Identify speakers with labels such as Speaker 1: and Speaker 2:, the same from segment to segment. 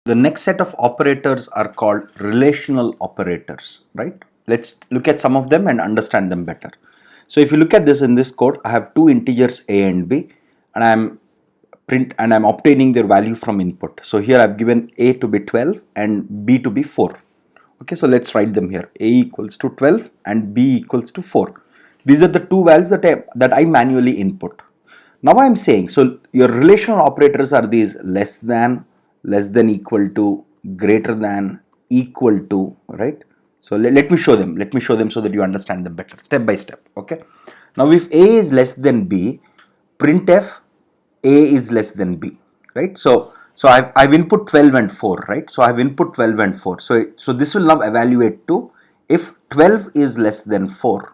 Speaker 1: The next set of operators are called relational operators, right? Let's look at some of them and understand them better. So if you look at this in this code, I have two integers a and b, and I'm obtaining their value from input. So here I've given a to be 12 and b to be 4. Okay, so let's write them here. A equals to 12 and b equals to 4. These are the two values that I manually input. Now I'm saying, so your relational operators are these less than, equal to, greater than, equal to, right? So let me show them. Let me show them so that you understand them better, step by step. Okay. Now if A is less than B, printf A is less than B, right? So I've input 12 and 4, right? So I've input 12 and 4. So this will now evaluate to if 12 is less than 4,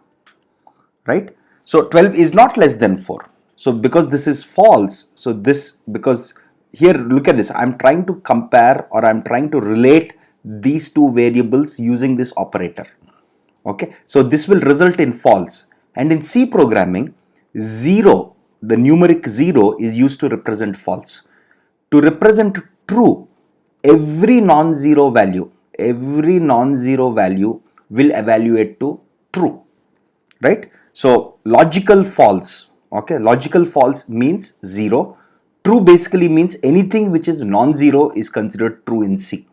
Speaker 1: right? So 12 is not less than 4. So because this is false, so this, because here look at this, I'm trying to compare, or I'm trying to relate these two variables using this operator. Okay, so this will result in false. And in C programming, 0, the numeric 0 is used to represent false. To represent true, every non-zero value will evaluate to true, right? So logical false, okay, logical false means 0. True basically means anything which is non-zero is considered true in C.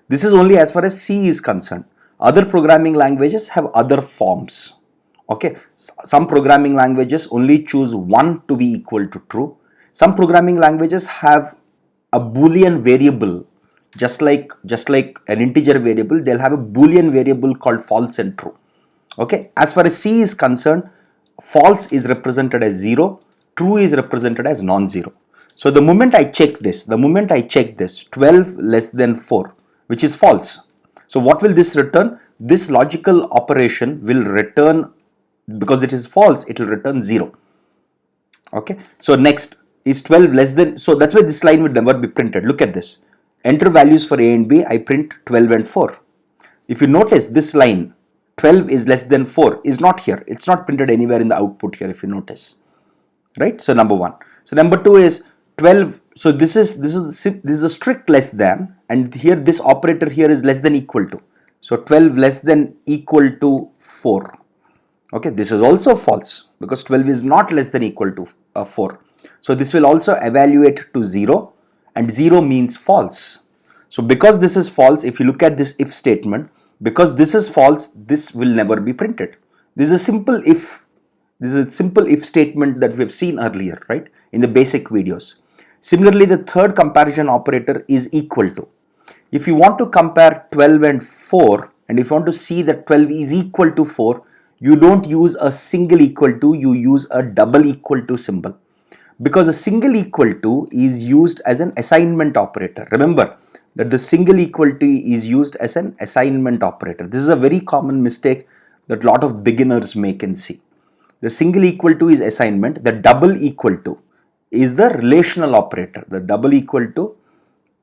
Speaker 1: This is only as far as C is concerned. Other programming languages have other forms. Okay, some programming languages only choose 1 to be equal to true. Some programming languages have a Boolean variable, just like an integer variable, they'll have a Boolean variable called false and true. Okay, as far as C is concerned, false is represented as 0, true is represented as non-zero. So the moment I check this, 12 less than 4, which is false. So what will this return? This logical operation will return, because it is false, it will return 0. Okay, so next is 12 less than, so that's why this line would never be printed. Look at this. Enter values for A and B, I print 12 and 4. If you notice this line, 12 is less than 4 is not here. It's not printed anywhere in the output here, if you notice. Right? So number 1. So number 2 is 12. So this is a strict less than, and here this operator here is less than equal to. So 12 less than equal to 4. Okay, this is also false because 12 is not less than equal to 4. So this will also evaluate to 0, and 0 means false. So because this is false, if you look at this if statement, because this is false, this will never be printed. This is a simple if. This is a simple if statement that we have seen earlier, right, in the basic videos. Similarly, the third comparison operator is equal to. If you want to compare 12 and 4, and if you want to see that 12 is equal to 4, you don't use a single equal to, you use a double equal to symbol. Because a single equal to is used as an assignment operator. Remember that the single equal to is used as an assignment operator. This is a very common mistake that a lot of beginners make in C. The single equal to is assignment. The double equal to is the relational operator. The double equal to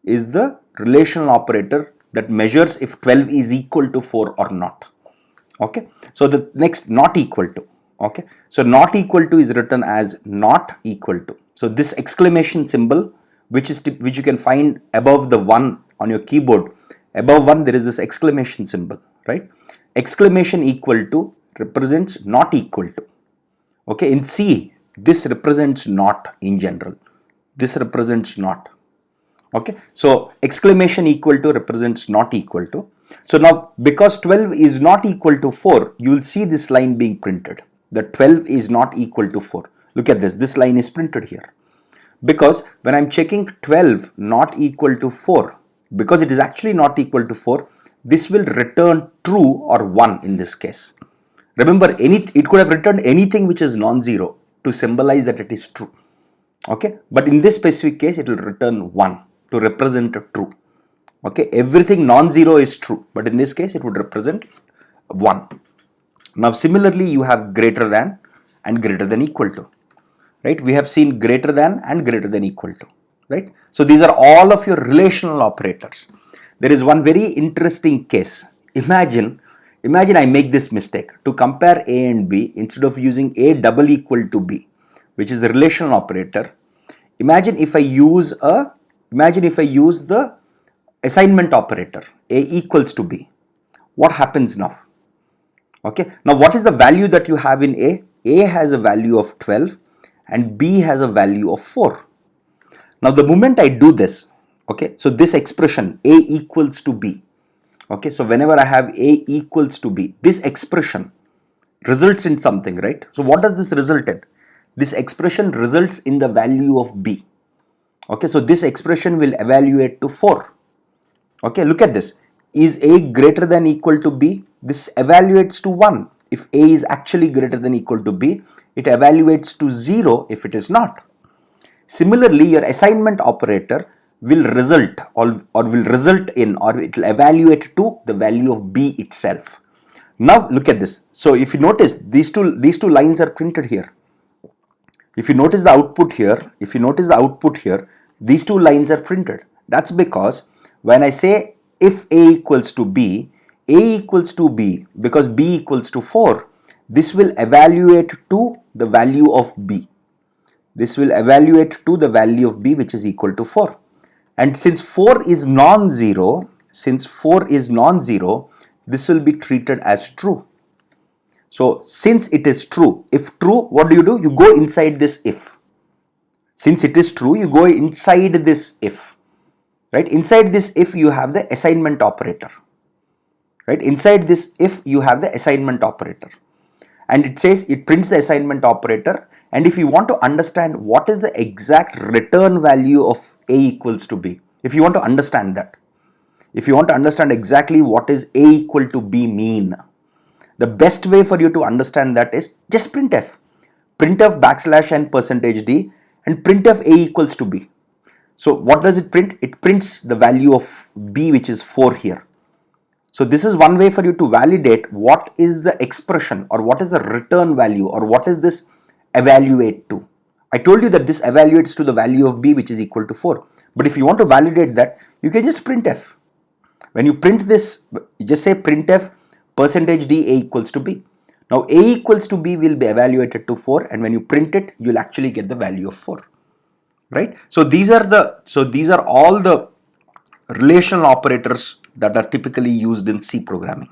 Speaker 1: is the relational operator that measures if 12 is equal to 4 or not. Okay. So the next, not equal to. Okay. So not equal to is written as not equal to. So this exclamation symbol, which you can find above the 1 on your keyboard. Above 1 there is this exclamation symbol, right? Exclamation equal to represents not equal to. Okay, in C, this represents not in general. This represents not. Okay, so exclamation equal to represents not equal to. So now, because 12 is not equal to 4, you will see this line being printed. The 12 is not equal to 4. Look at this. This line is printed here. Because when I'm checking 12 not equal to 4, because it is actually not equal to 4, this will return true or 1 in this case. Remember, it could have returned anything which is non-zero to symbolize that it is true. Okay, but in this specific case, it will return 1 to represent a true. Okay, everything non-zero is true, but in this case, it would represent 1. Now, similarly, you have greater than and greater than equal to. Right? We have seen greater than and greater than equal to. Right? So these are all of your relational operators. There is one very interesting case. Imagine I make this mistake. To compare A and B, instead of using A double equal to B, which is a relational operator, imagine if I use the assignment operator, A equals to B. What happens now? Okay, now what is the value that you have in A? A has a value of 12 and B has a value of 4. Now the moment I do this, okay, so this expression A equals to B, okay, so whenever I have A equals to B, this expression results in something, right? So what does this result in? This expression results in the value of B. Okay, so this expression will evaluate to 4. Okay, look at this. Is A greater than equal to B? This evaluates to 1. If A is actually greater than equal to B, it evaluates to 0 if it is not. Similarly, your assignment operator will result or will result in, or it will evaluate to the value of B itself. Now look at this. So if you notice, these two lines are printed here. If you notice the output here, these two lines are printed. That's because when I say if A equals to B, because B equals to 4, this will evaluate to the value of B. This will evaluate to the value of B, which is equal to 4. And since 4 is non-zero, this will be treated as true. So since it is true, if true, what do? You go inside this if. Since it is true, you go inside this if. Right? Inside this if you have the assignment operator. Right? Inside this if you have the assignment operator. And it says it prints the assignment operator. And if you want to understand what is the exact return value of A equals to B, if you want to understand that, if you want to understand exactly what is A equal to B mean, the best way for you to understand that is just printf. Printf \n %d and printf A equals to B. So what does it print? It prints the value of B, which is 4 here. So this is one way for you to validate what is the expression or what is the return value or what is this evaluate to. I told you that this evaluates to the value of B, which is equal to 4. But if you want to validate that, you can just printf. When you print this, you just say printf %d A equals to B. Now A equals to B will be evaluated to 4, and when you print it, you'll actually get the value of 4. Right? So these are all the relational operators that are typically used in C programming.